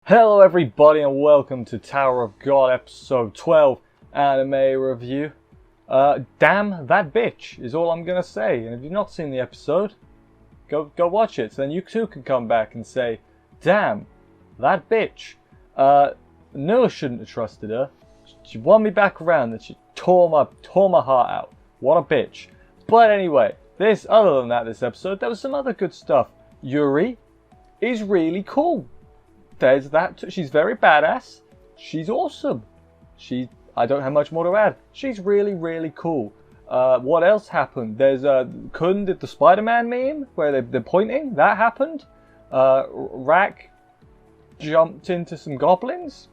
Hello everybody and welcome to Tower of God episode 12 anime review. Damn that bitch is all I'm gonna say, and if you've not seen the episode, go watch it, so then you too can come back and say, damn that bitch. Noah shouldn't have trusted her. She won me back around and she tore my heart out. What a bitch. But anyway, other than that, this episode, there was some other good stuff. Yuri is really cool. There's that. She's very badass. She's awesome. I don't have much more to add. She's really, really cool. What else happened? There's Kun did the Spider-Man meme where they're pointing. That happened. Rack jumped into some goblins.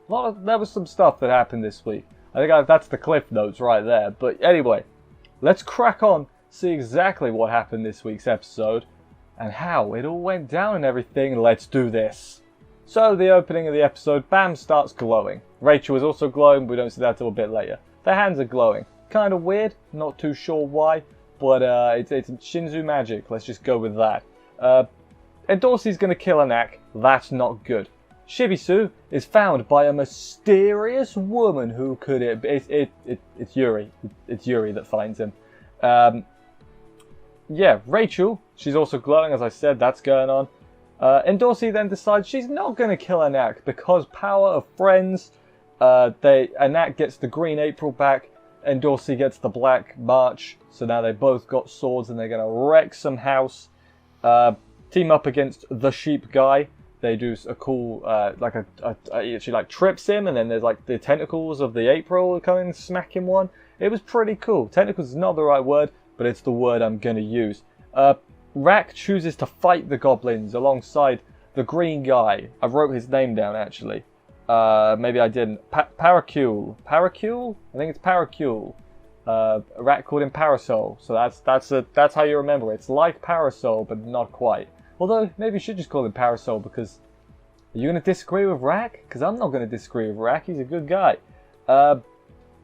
There was some stuff that happened this week. I think that's the cliff notes right there. But anyway, let's crack on. See exactly what happened this week's episode. And how it all went down and everything. Let's do this. So the opening of the episode, Bam starts glowing. Rachel is also glowing, but we don't see that till a bit later. Their hands are glowing. Kind of weird, not too sure why, but it's Shinzu magic. Let's just go with that. And Dorsey's going to kill Anak. That's not good. Shibisu is found by a mysterious woman who could it? It's Yuri. It's Yuri that finds him. Yeah, Rachel, she's also glowing, as I said, that's going on. And Dorsey then decides she's not going to kill Anak because power of friends. Anak gets the green April back and Dorsey gets the black March. So now they both got swords and they're going to wreck some house. Team up against the sheep guy. They do a cool, she like trips him and then there's like the tentacles of the April coming and smack him one. It was pretty cool. Tentacles is not the right word, but it's the word I'm going to use. Rack chooses to fight the goblins alongside the green guy. I wrote his name down actually. Maybe I didn't. Paracule. Paracule? I think it's Paracule. Rack called him Parasol. So that's how you remember it. It's like Parasol, but not quite. Although, maybe you should just call him Parasol because... Are you going to disagree with Rack? Because I'm not going to disagree with Rack. He's a good guy.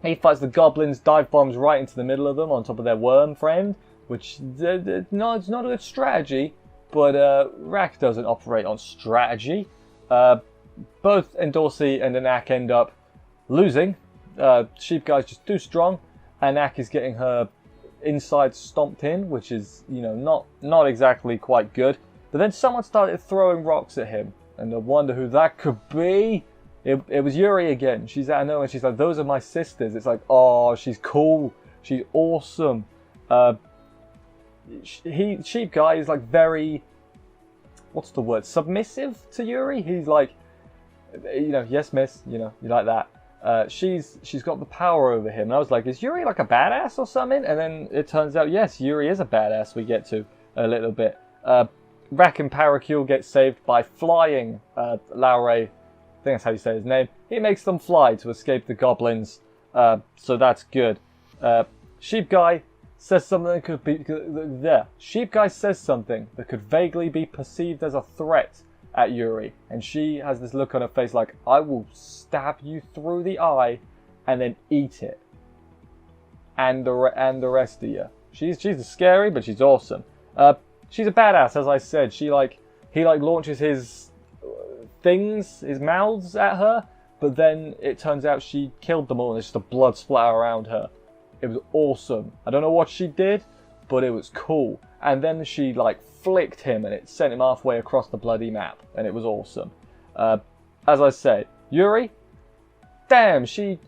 He fights the goblins, dive bombs right into the middle of them on top of their worm friend. Which, it's not a good strategy. But Rack doesn't operate on strategy. Both Dorsey and Anak end up losing. Sheep guy's just too strong. Anak is getting her inside stomped in, which is, not exactly quite good. But then someone started throwing rocks at him. And I wonder who that could be. It was Yuri again. She's out of nowhere. She's like, those are my sisters. It's like, oh, she's cool. She's awesome. Sheep guy is like very, what's the word? Submissive to Yuri. He's like, yes, miss. You like that. She's got the power over him. And I was like, is Yuri like a badass or something? And then it turns out, yes, Yuri is a badass. We get to a little bit. Rack and Paracule get saved by flying Laure. I think that's how you say his name. He makes them fly to escape the goblins. So that's good. Sheep guy says something that could be there. Sheep guy says something that could vaguely be perceived as a threat at Yuri, and she has this look on her face like, I will stab you through the eye and then eat it. And the rest of you. She's scary, but she's awesome. She's a badass, as I said. He launches his things, his mouths at her, but then it turns out she killed them all and there's just a blood splatter around her. It was awesome. I don't know what she did, but it was cool. And then she flicked him and it sent him halfway across the bloody map, and it was awesome. As I said, Yuri, damn, she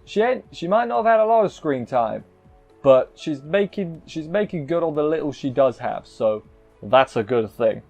might not have had a lot of screen time, but she's making good on the little she does have, so that's a good thing.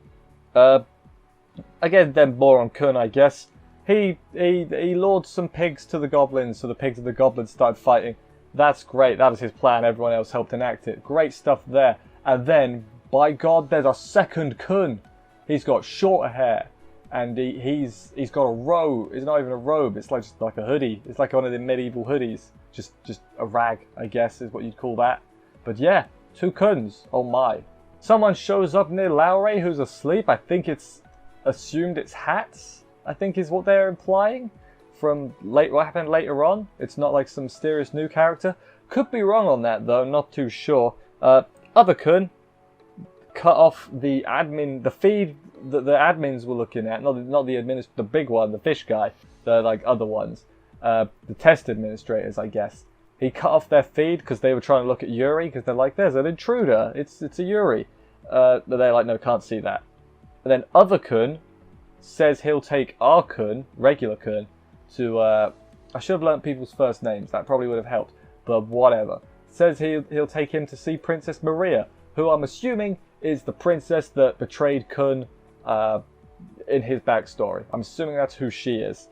Again, then more on Kun, I guess. He lured some pigs to the goblins, so the pigs and the goblins started fighting. That's great. That was his plan. Everyone else helped enact it. Great stuff there. And then, by God, there's a second Kun. He's got shorter hair, and he's got a robe. It's not even a robe. It's just like a hoodie. It's like one of the medieval hoodies. Just a rag, I guess, is what you'd call that. But yeah, two Kuns. Oh my. Someone shows up near Laure who's asleep. I think it's assumed it's Hats, I think is what they're implying from what happened later on. It's not like some mysterious new character. Could be wrong on that though, not too sure. Other Kun cut off the feed the admins were looking at, not the big one, the fish guy, the like other ones, the test administrators, I guess. He cut off their feed because they were trying to look at Yuri because they're like, there's an intruder, it's a Yuri, but they're like, no, can't see that. And then other Kun says he'll take our Kun, regular Kun, to I should have learnt people's first names, that probably would have helped, but whatever. Says he'll take him to see Princess Maria, who I'm assuming is the princess that betrayed Kun in his backstory. I'm assuming that's who she is.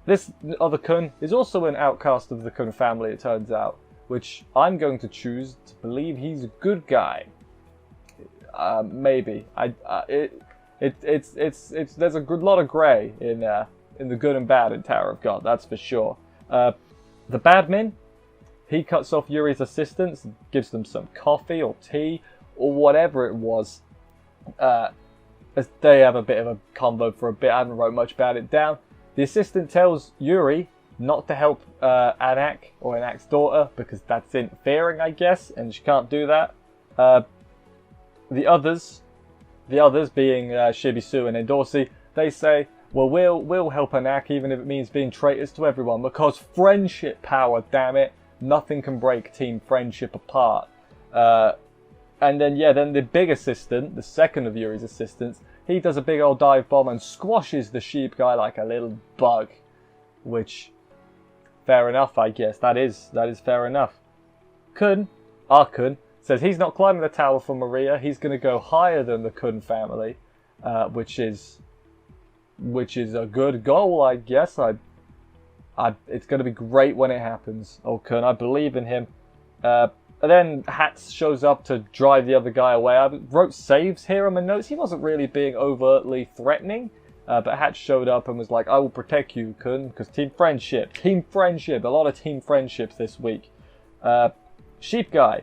This other Kun is also an outcast of the Kun family, it turns out, which I'm going to choose to believe he's a good guy. Maybe. There's a good lot of grey in the good and bad in Tower of God, that's for sure. The Badmin, he cuts off Yuri's assistants, gives them some coffee or tea or whatever it was. As they have a bit of a convo for a bit. I haven't wrote much about it down. The assistant tells Yuri not to help Anak or Anak's daughter because that's interfering, I guess, and she can't do that. The others being Shibisu and Endorsi, they say, well, we'll help Anak even if it means being traitors to everyone because friendship power, damn it. Nothing can break team friendship apart. And then, then the big assistant, the second of Yuri's assistants, he does a big old dive bomb and squashes the sheep guy like a little bug. Which, fair enough, I guess. That is fair enough. Our Kun, says he's not climbing the tower for Maria. He's going to go higher than the Kun family, which is a good goal, I guess. It's going to be great when it happens. Oh, Kun, I believe in him. And then Hats shows up to drive the other guy away. I wrote saves here on my notes. He wasn't really being overtly threatening. But Hats showed up and was like, I will protect you, Kun, because team friendship. Team friendship. A lot of team friendships this week. Sheep guy.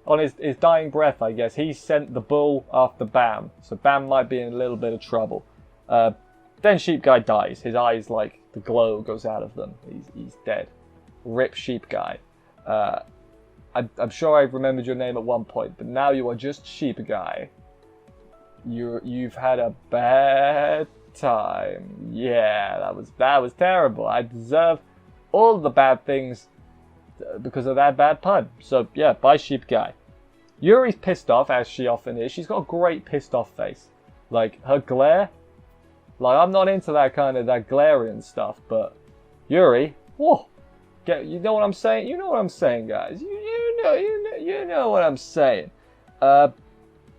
On his dying breath, I guess, he sent the bull after Bam. So Bam might be in a little bit of trouble. Then Sheep guy dies. His eyes, like, the glow goes out of them. He's dead. Rip Sheep guy. I'm sure I remembered your name at one point, but now you are just Sheep guy. You've had a bad time. Yeah, that was terrible. I deserve all the bad things because of that bad pun. So yeah, bye Sheep guy. Yuri's pissed off, as she often is. She's got a great pissed off face. Like her glare. Like I'm not into that glaring stuff, but Yuri, whoa. You know what I'm saying? You know what I'm saying, guys. You know what I'm saying.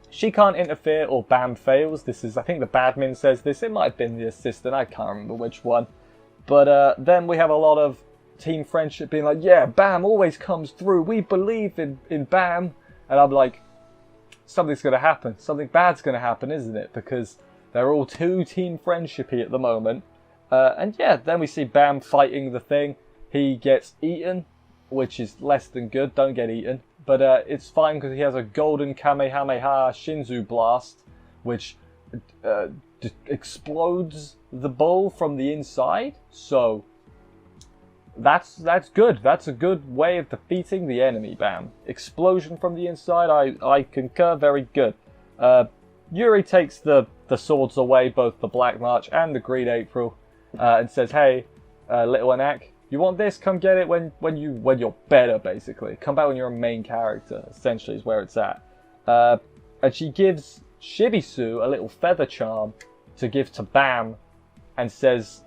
She can't interfere or Bam fails. This is, I think the Badmin says this. It might have been the assistant. I can't remember which one. But then we have a lot of team friendship being like, yeah, Bam always comes through. We believe in Bam. And I'm like, something's going to happen. Something bad's going to happen, isn't it? Because they're all too team friendshipy at the moment. And yeah, then we see Bam fighting the thing. He gets eaten, which is less than good. Don't get eaten. But it's fine because he has a golden Kamehameha Shinzu blast, which explodes the bull from the inside. So that's good. That's a good way of defeating the enemy, Bam. Explosion from the inside, I concur, very good. Yuri takes the swords away, both the Black March and the Green April, and says, hey, little Anak, you want this? Come get it when you're better, basically. Come back when you're a main character, essentially, is where it's at. And she gives Shibisu a little feather charm to give to Bam and says,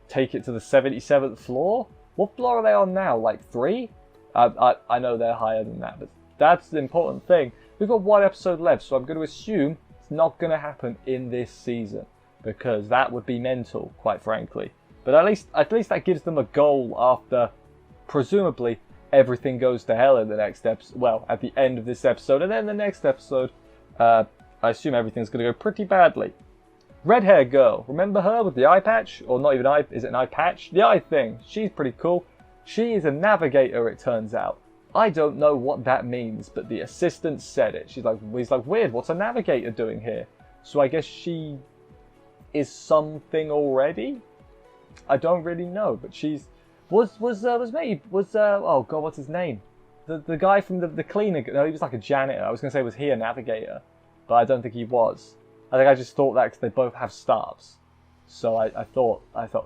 take it to the 77th floor? What floor are they on now? Like 3? I know they're higher than that, but that's the important thing. We've got one episode left, so I'm going to assume it's not going to happen in this season, because that would be mental, quite frankly. But at least that gives them a goal after, presumably, everything goes to hell in the next episode. Well, at the end of this episode, and then the next episode, I assume everything's going to go pretty badly. Red hair girl, remember her with the eye patch? Or not even eye, is it an eye patch? The eye thing, she's pretty cool. She is a navigator, it turns out. I don't know what that means, but the assistant said it. He's like, weird, what's a navigator doing here? So I guess she is something already? I don't really know, but she's oh god, what's his name? The guy from the cleaner. No, he was like a janitor. I was gonna say, was he a navigator? But I don't think he was. I think I just thought that because they both have stars. So I thought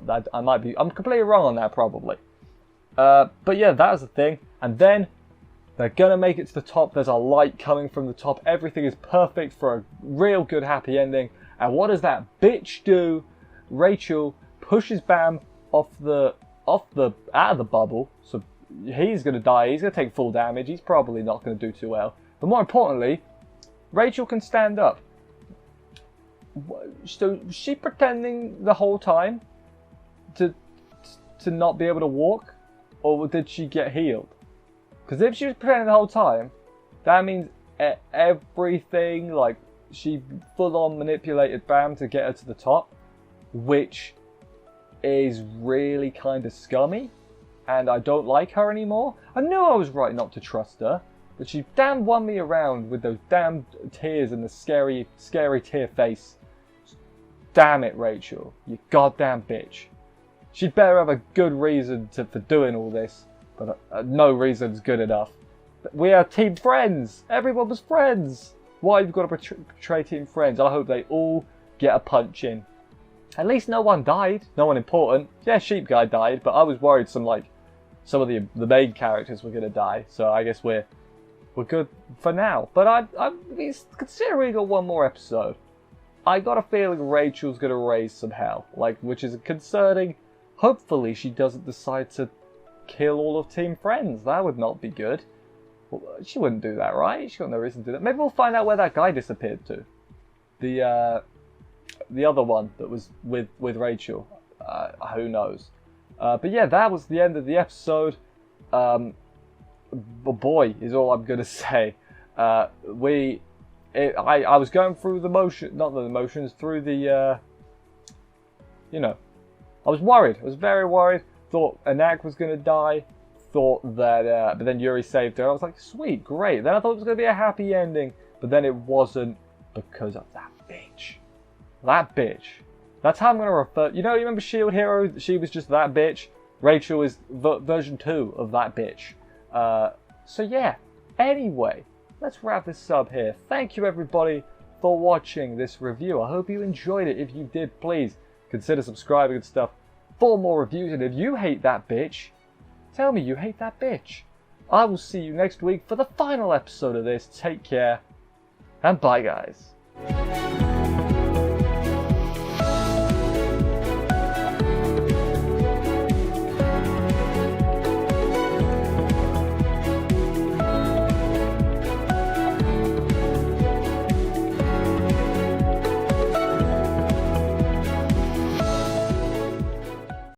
that I might be... I'm completely wrong on that, probably. But yeah, that was the thing. And then they're going to make it to the top. There's a light coming from the top. Everything is perfect for a real good happy ending. And what does that bitch do? Rachel pushes Bam out of the bubble. So he's going to die. He's going to take full damage. He's probably not going to do too well. But more importantly, Rachel can stand up. So was she pretending the whole time to not be able to walk, or did she get healed? Because if she was pretending the whole time, that means everything, like, she full on manipulated Bam to get her to the top, which is really kind of scummy, and I don't like her anymore. I knew I was right not to trust her, but she damn won me around with those damn tears and the scary tear face. Damn it, Rachel, you goddamn bitch. She'd better have a good reason for doing all this, but no reason's good enough. We are team friends. Everyone was friends. Why you've got to betray team friends? I hope they all get a punch in. At least no one died. No one important. Yeah, Sheep Guy died, but I was worried some of the main characters were gonna die. So I guess we're good for now. But I'm considering we got one more episode. I got a feeling Rachel's going to raise some hell, which is concerning. Hopefully she doesn't decide to kill all of Team Friends. That would not be good. Well, she wouldn't do that, right? She got no reason to do that. Maybe we'll find out where that guy disappeared to. The other one that was with Rachel. Who knows? But yeah, that was the end of the episode. Boy, is all I'm going to say. I was going through the motion, not the emotions, through the, I was worried. I was very worried. Thought Anak was going to die. Thought that, but then Yuri saved her. I was like, sweet, great. Then I thought it was going to be a happy ending, but then it wasn't because of that bitch. That bitch. That's how I'm going to refer. You remember Shield Hero? She was just that bitch. Rachel is version 2 of that bitch. So yeah. Anyway. Let's wrap this up here. Thank you everybody for watching this review. I hope you enjoyed it. If you did, please consider subscribing and stuff for more reviews. And if you hate that bitch, tell me you hate that bitch. I will see you next week for the final episode of this. Take care and bye guys.